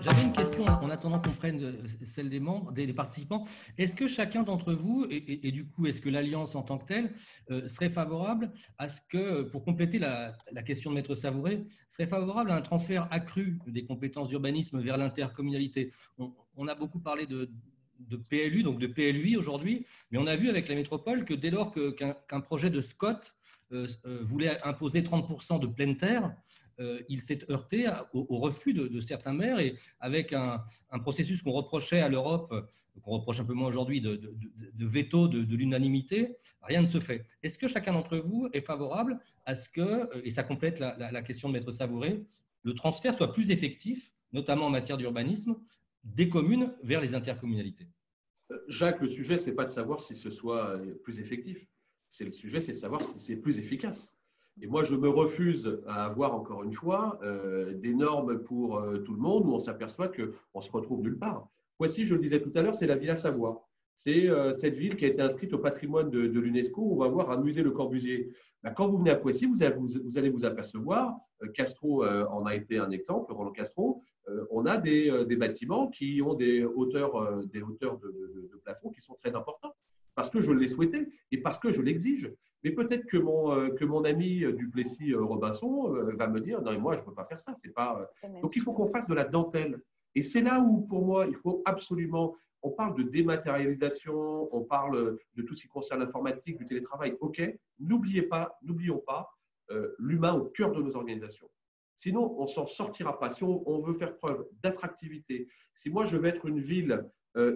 J'avais une question en attendant qu'on prenne celle des membres, des participants. Est-ce que chacun d'entre vous, et du coup, est-ce que l'Alliance en tant que telle serait favorable à ce que, pour compléter la question de Maître Savouré, serait favorable à un transfert accru des compétences d'urbanisme vers l'intercommunalité? On a beaucoup parlé de PLU, donc de PLUI aujourd'hui, mais on a vu avec la métropole que dès lors qu'un projet de SCOT voulait imposer 30% de pleine terre, il s'est heurté au refus de certains maires, et avec un processus qu'on reprochait à l'Europe, qu'on reproche un peu moins aujourd'hui, de veto de l'unanimité, rien ne se fait. Est-ce que chacun d'entre vous est favorable à ce que, et ça complète la question de Maître Savouré, le transfert soit plus effectif, notamment en matière d'urbanisme, des communes vers les intercommunalités? Jacques, le sujet, ce n'est pas de savoir si ce soit plus effectif. Le sujet, c'est de savoir si c'est plus efficace. Et moi, je me refuse à avoir, encore une fois, des normes pour tout le monde où on s'aperçoit qu'on se retrouve nulle part. Voici, je le disais tout à l'heure, c'est la Villa Savoie. C'est cette ville qui a été inscrite au patrimoine de l'UNESCO. On va voir un musée Le Corbusier. Ben, quand vous venez à Poissy, vous allez vous apercevoir, Castro en a été un exemple, Roland Castro, on a des bâtiments qui ont des hauteurs de plafond qui sont très importantes, parce que je l'ai souhaité et parce que je l'exige. Mais peut-être que mon ami Duplessis-Robinson va me dire « Non, moi, je ne peux pas faire ça. » C'est pas… Donc, il faut qu'on fasse de la dentelle. Et c'est là où, pour moi, il faut absolument… On parle de dématérialisation, on parle de tout ce qui concerne l'informatique, du télétravail. OK, n'oublions pas l'humain au cœur de nos organisations. Sinon, on ne s'en sortira pas. Si on veut faire preuve d'attractivité, si moi, je veux être une ville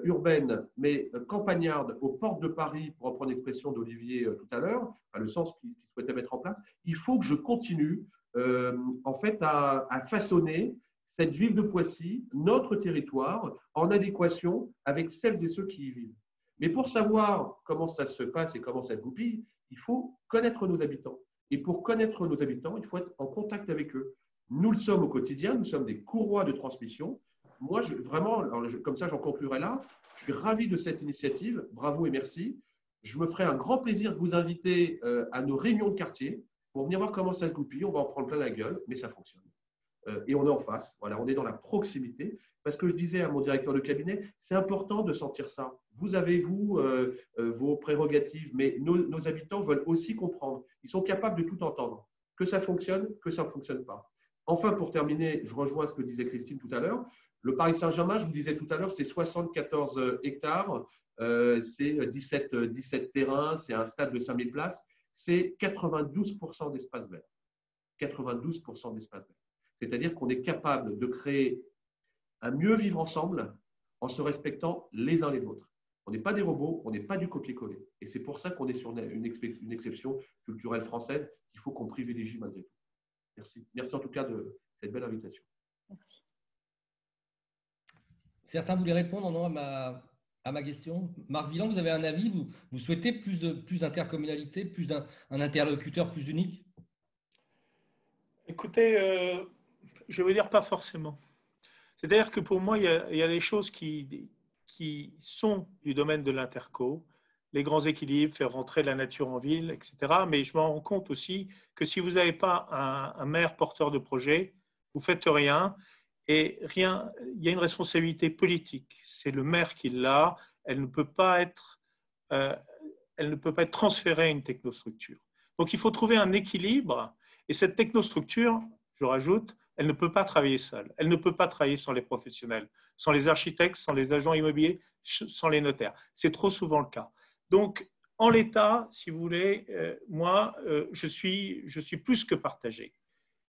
urbaine, mais campagnarde, aux portes de Paris, pour reprendre l'expression d'Olivier tout à l'heure, le sens qu'il souhaitait mettre en place, il faut que je continue en fait à façonner cette ville de Poissy, notre territoire, en adéquation avec celles et ceux qui y vivent. Mais pour savoir comment ça se passe et comment ça se goupille, il faut connaître nos habitants. Et pour connaître nos habitants, il faut être en contact avec eux. Nous le sommes au quotidien, nous sommes des courroies de transmission. Moi, vraiment, comme ça, j'en conclurai là. Je suis ravi de cette initiative. Bravo et merci. Je me ferai un grand plaisir de vous inviter à nos réunions de quartier pour venir voir comment ça se goupille. On va en prendre plein la gueule, mais ça fonctionne. Et on est en face. Voilà, on est dans la proximité. Parce que je disais à mon directeur de cabinet, c'est important de sentir ça. Vous avez, vos prérogatives, mais nos habitants veulent aussi comprendre. Ils sont capables de tout entendre. Que ça fonctionne, que ça ne fonctionne pas. Enfin, pour terminer, je rejoins ce que disait Christine tout à l'heure. Le Paris Saint-Germain, je vous disais tout à l'heure, c'est 74 hectares, c'est 17 terrains, c'est un stade de 5000 places, c'est 92% d'espace vert. 92% d'espace vert. C'est-à-dire qu'on est capable de créer un mieux vivre ensemble en se respectant les uns les autres. On n'est pas des robots, on n'est pas du copier-coller. Et c'est pour ça qu'on est sur une exception culturelle française qu'il faut qu'on privilégie malgré tout. Merci. Merci en tout cas de cette belle invitation. Merci. Certains voulaient répondre à ma question. Marc Villand, vous avez un avis? Vous souhaitez plus d'intercommunalité, plus d'un interlocuteur plus unique? Écoutez, je vais dire pas forcément. C'est-à-dire que pour moi, il y a des choses qui sont du domaine de l'interco, les grands équilibres, faire rentrer la nature en ville, etc. Mais je me rends compte aussi que si vous n'avez pas un maire porteur de projet, vous ne faites rien. Et rien, il y a une responsabilité politique. C'est le maire qui l'a. Elle ne peut pas être transférée à une technostructure. Donc, il faut trouver un équilibre. Et cette technostructure, je rajoute, elle ne peut pas travailler seule. Elle ne peut pas travailler sans les professionnels, sans les architectes, sans les agents immobiliers, sans les notaires. C'est trop souvent le cas. Donc, en l'état, si vous voulez, moi, je suis plus que partagé.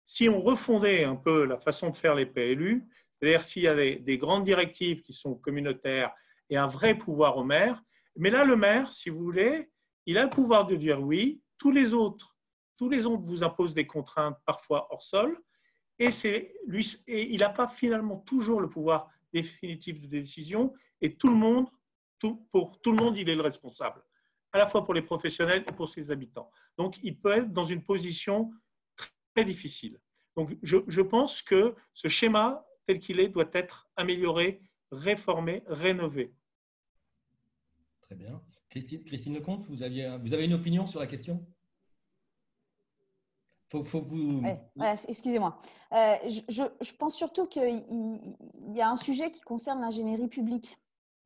Si on refondait un peu la façon de faire les PLU, c'est-à-dire s'il y a des grandes directives qui sont communautaires et un vrai pouvoir au maire, mais là, le maire, si vous voulez, il a le pouvoir de dire oui, tous les autres vous imposent des contraintes parfois hors sol, et il n'a pas finalement toujours le pouvoir définitif de décision, et pour tout le monde, il est le responsable, à la fois pour les professionnels et pour ses habitants. Donc, il peut être dans une position très difficile. Donc, je pense que ce schéma, tel qu'il est, doit être amélioré, réformé, rénové. Très bien. Christine Lecomte, vous avez une opinion sur la question? faut vous… Ouais, voilà, excusez-moi. Je pense surtout qu'il y a un sujet qui concerne l'ingénierie publique.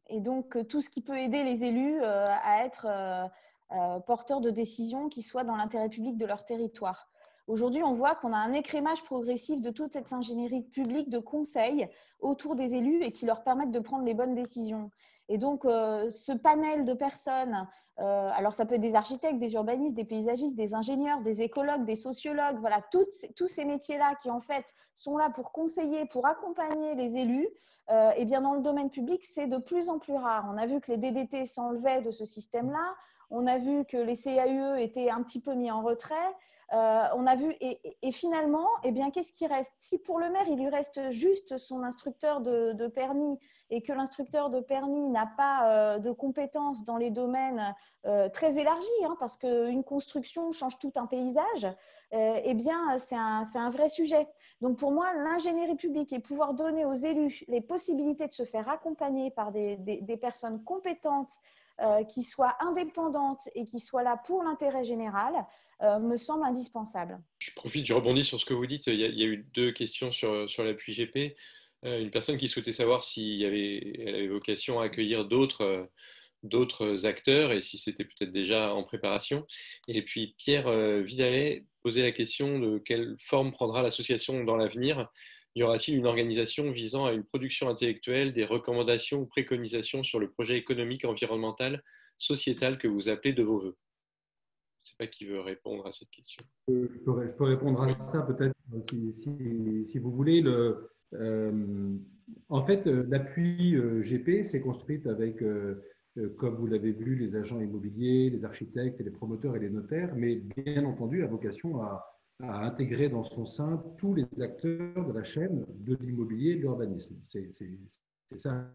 Et donc, tout ce qui peut aider les élus à être porteurs de décisions qui soient dans l'intérêt public de leur territoire. Aujourd'hui, on voit qu'on a un écrémage progressif de toute cette ingénierie publique de conseils autour des élus et qui leur permettent de prendre les bonnes décisions. Et donc, ce panel de personnes, alors ça peut être des architectes, des urbanistes, des paysagistes, des ingénieurs, des écologues, des sociologues, voilà, tous ces métiers-là qui en fait sont là pour conseiller, pour accompagner les élus, et bien dans le domaine public, c'est de plus en plus rare. On a vu que les DDT s'enlevaient de ce système-là, on a vu que les CAUE étaient un petit peu mis en retrait. On a vu, et finalement, eh bien, qu'est-ce qui reste? Si pour le maire, il lui reste juste son instructeur de permis et que l'instructeur de permis n'a pas de compétences dans les domaines très élargis, hein, parce qu'une construction change tout un paysage, eh bien, c'est un vrai sujet. Donc, pour moi, l'ingénierie publique et pouvoir donner aux élus les possibilités de se faire accompagner par des personnes compétentes qui soient indépendantes et qui soient là pour l'intérêt général, me semble indispensable. Je rebondis sur ce que vous dites. Il y a eu deux questions sur l'appui GP. Une personne qui souhaitait savoir si elle avait vocation à accueillir d'autres acteurs et si c'était peut-être déjà en préparation. Et puis Pierre Vidalet posait la question de quelle forme prendra l'association dans l'avenir. Y aura-t-il une organisation visant à une production intellectuelle, des recommandations ou préconisations sur le projet économique, environnemental, sociétal que vous appelez de vos voeux? Je ne sais pas qui veut répondre à cette question. Je peux répondre à ça peut-être si vous voulez. En fait, l'appui GP s'est construite avec, comme vous l'avez vu, les agents immobiliers, les architectes, les promoteurs et les notaires, mais bien entendu a vocation à intégrer dans son sein tous les acteurs de la chaîne de l'immobilier et de l'urbanisme. C'est ça,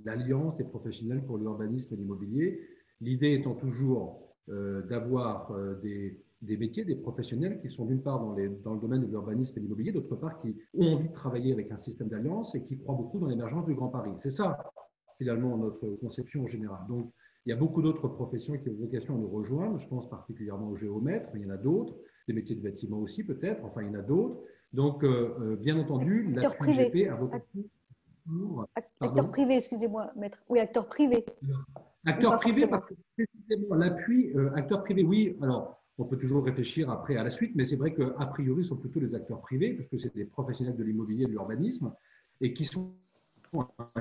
l'alliance des professionnels pour l'urbanisme et l'immobilier. L'idée étant toujours d'avoir des métiers, des professionnels qui sont d'une part dans le domaine de l'urbanisme et de l'immobilier, d'autre part qui ont envie de travailler avec un système d'alliance et qui croient beaucoup dans l'émergence du Grand Paris. C'est ça, finalement, notre conception en général. Donc, il y a beaucoup d'autres professions qui ont vocation à nous rejoindre. Je pense particulièrement aux géomètres, mais il y en a d'autres, des métiers de bâtiment aussi peut-être, enfin, il y en a d'autres. Donc, bien entendu, l'appui GP a vocation… Acteur privé, excusez-moi, maître. Oui, acteur privé. Acteur privé, parce que précisément l'appui, acteur privé, oui, alors on peut toujours réfléchir après à la suite, mais c'est vrai qu'a priori, ce sont plutôt les acteurs privés, puisque c'est des professionnels de l'immobilier et de l'urbanisme, et qui sont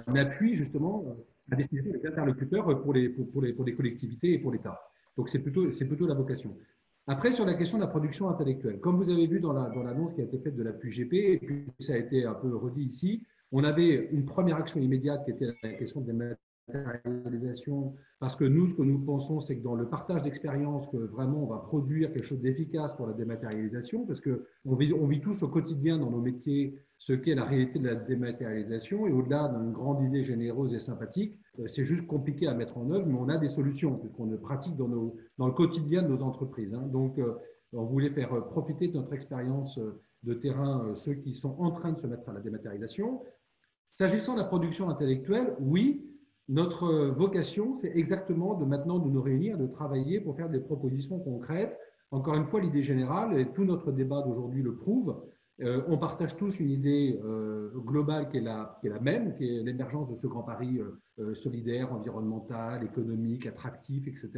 un appui justement à destination des interlocuteurs pour les collectivités et pour l'État. Donc c'est plutôt la vocation. Après, sur la question de la production intellectuelle, comme vous avez vu dans l'annonce qui a été faite de l'appui GP, et puis ça a été un peu redit ici, on avait une première action immédiate qui était la question des matérialisation, parce que nous, ce que nous pensons, c'est que dans le partage d'expérience, que vraiment on va produire quelque chose d'efficace pour la dématérialisation, parce qu'on vit tous au quotidien dans nos métiers ce qu'est la réalité de la dématérialisation, et au-delà d'une grande idée généreuse et sympathique, c'est juste compliqué à mettre en œuvre, mais on a des solutions, puisqu'on le pratique dans le quotidien de nos entreprises. Donc, on voulait faire profiter de notre expérience de terrain ceux qui sont en train de se mettre à la dématérialisation. S'agissant de la production intellectuelle, oui, notre vocation, c'est exactement de maintenant de nous réunir, de travailler pour faire des propositions concrètes. Encore une fois, l'idée générale, et tout notre débat d'aujourd'hui le prouve, on partage tous une idée globale qui est la même, qui est l'émergence de ce Grand Paris solidaire, environnemental, économique, attractif, etc.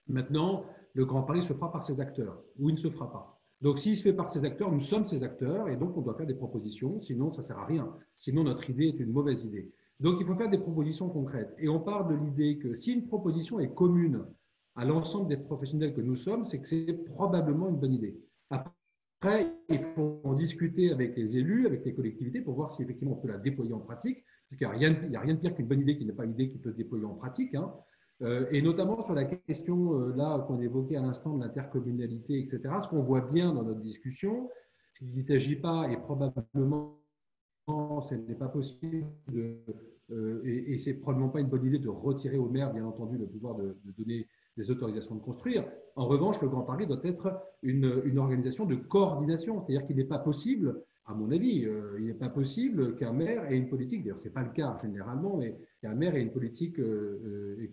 Maintenant, le Grand Paris se fera par ses acteurs, ou il ne se fera pas. Donc, s'il se fait par ces acteurs, nous sommes ces acteurs, et donc on doit faire des propositions, sinon ça ne sert à rien. Sinon, notre idée est une mauvaise idée. Donc, il faut faire des propositions concrètes. Et on part de l'idée que si une proposition est commune à l'ensemble des professionnels que nous sommes, c'est que c'est probablement une bonne idée. Après, il faut en discuter avec les élus, avec les collectivités, pour voir si effectivement on peut la déployer en pratique, parce qu'il n'y a rien de pire qu'une bonne idée qui n'est pas une idée qui peut se déployer en pratique, hein. Et notamment sur la question là qu'on évoquait à l'instant de l'intercommunalité, etc. Ce qu'on voit bien dans notre discussion, c'est qu'il ne s'agit pas, et probablement ce n'est pas possible, et ce n'est probablement pas une bonne idée de retirer au maire, bien entendu, le pouvoir de donner des autorisations de construire. En revanche, le Grand Paris doit être une organisation de coordination, c'est-à-dire qu'il n'est pas possible, à mon avis, il n'est pas possible qu'un maire ait une politique, d'ailleurs ce n'est pas le cas généralement, mais qu'un maire ait une politique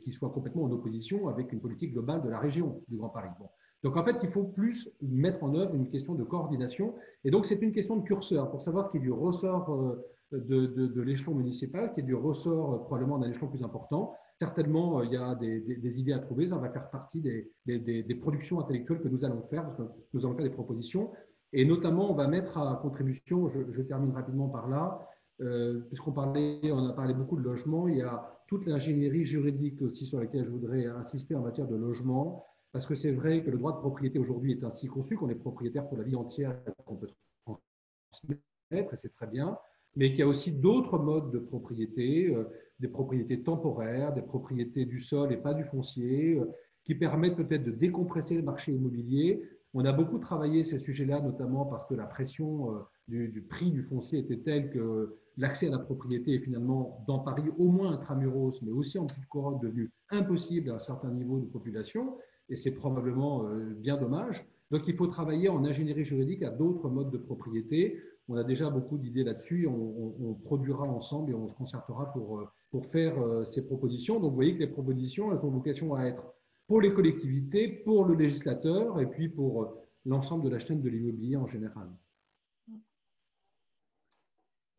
qui soit complètement en opposition avec une politique globale de la région du Grand Paris. Bon. Donc, en fait, il faut plus mettre en œuvre une question de coordination. Et donc, c'est une question de curseur pour savoir ce qui est du ressort de l'échelon municipal, ce qui est du ressort probablement d'un échelon plus important. Certainement, il y a des idées à trouver. Ça va faire partie des productions intellectuelles que nous allons faire, parce que nous allons faire des propositions. Et notamment, on va mettre à contribution, je termine rapidement par là, puisqu'on a parlé beaucoup de logement, il y a toute l'ingénierie juridique aussi sur laquelle je voudrais insister en matière de logement, parce que c'est vrai que le droit de propriété aujourd'hui est ainsi conçu qu'on est propriétaire pour la vie entière, qu'on peut transmettre, et c'est très bien, mais qu'il y a aussi d'autres modes de propriété, des propriétés temporaires, des propriétés du sol et pas du foncier, qui permettent peut-être de décompresser le marché immobilier. On a beaucoup travaillé ces sujets-là, notamment parce que la pression du prix du foncier était telle que l'accès à la propriété est finalement, dans Paris, au moins intramuros, mais aussi en petite couronne, devenu impossible à un certain niveau de population, et c'est probablement bien dommage. Donc, il faut travailler en ingénierie juridique à d'autres modes de propriété. On a déjà beaucoup d'idées là-dessus. On produira ensemble et on se concertera pour faire ces propositions. Donc, vous voyez que les propositions, elles ont vocation à être pour les collectivités, pour le législateur et puis pour l'ensemble de la chaîne de l'immobilier en général.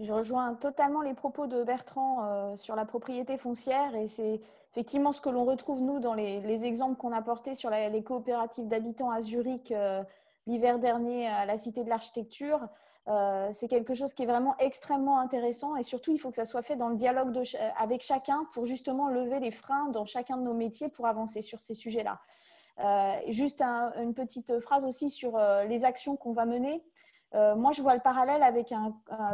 Je rejoins totalement les propos de Bertrand sur la propriété foncière et c'est effectivement ce que l'on retrouve nous dans les exemples qu'on a portés sur les coopératives d'habitants à Zurich l'hiver dernier à la Cité de l'Architecture. C'est quelque chose qui est vraiment extrêmement intéressant et surtout il faut que ça soit fait dans le dialogue avec chacun pour justement lever les freins dans chacun de nos métiers pour avancer sur ces sujets-là. Juste une petite phrase aussi sur les actions qu'on va mener. Moi, je vois le parallèle avec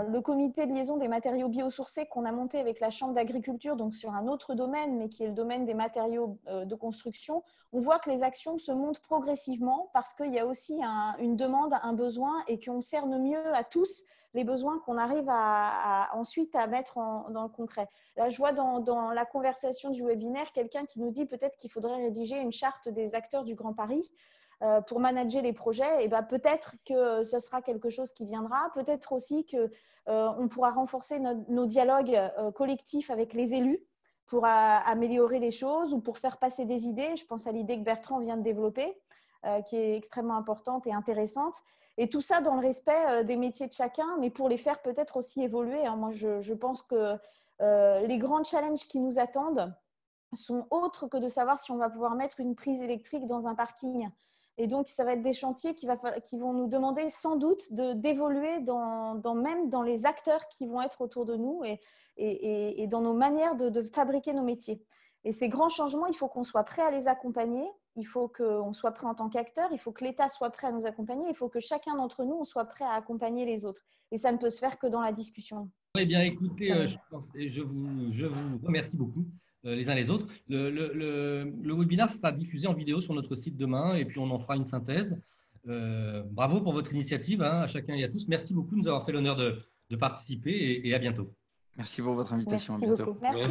le comité de liaison des matériaux biosourcés qu'on a monté avec la Chambre d'agriculture, donc sur un autre domaine, mais qui est le domaine des matériaux de construction. On voit que les actions se montent progressivement parce qu'il y a aussi une demande, un besoin et qu'on cerne mieux à tous les besoins qu'on arrive ensuite à mettre dans le concret. Là, je vois dans la conversation du webinaire quelqu'un qui nous dit peut-être qu'il faudrait rédiger une charte des acteurs du Grand Paris pour manager les projets. Et ben, peut-être que ce sera quelque chose qui viendra. Peut-être aussi qu'on pourra renforcer nos dialogues collectifs avec les élus pour améliorer les choses ou pour faire passer des idées. Je pense à l'idée que Bertrand vient de développer, qui est extrêmement importante et intéressante. Et tout ça dans le respect des métiers de chacun, mais pour les faire peut-être aussi évoluer. Moi, je pense que les grands challenges qui nous attendent sont autres que de savoir si on va pouvoir mettre une prise électrique dans un parking. Et donc, ça va être des chantiers qui vont nous demander sans doute d'évoluer même dans les acteurs qui vont être autour de nous et dans nos manières de fabriquer nos métiers. Et ces grands changements, il faut qu'on soit prêt à les accompagner, il faut qu'on soit prêt en tant qu'acteur, il faut que l'État soit prêt à nous accompagner, il faut que chacun d'entre nous on soit prêt à accompagner les autres. Et ça ne peut se faire que dans la discussion. Eh bien, écoutez, je vous remercie beaucoup. Les uns les autres. Le webinaire sera diffusé en vidéo sur notre site demain et puis on en fera une synthèse. Bravo pour votre initiative, à chacun et à tous. Merci beaucoup de nous avoir fait l'honneur de participer et à bientôt. Merci pour votre invitation. Merci à bientôt. beaucoup. Merci.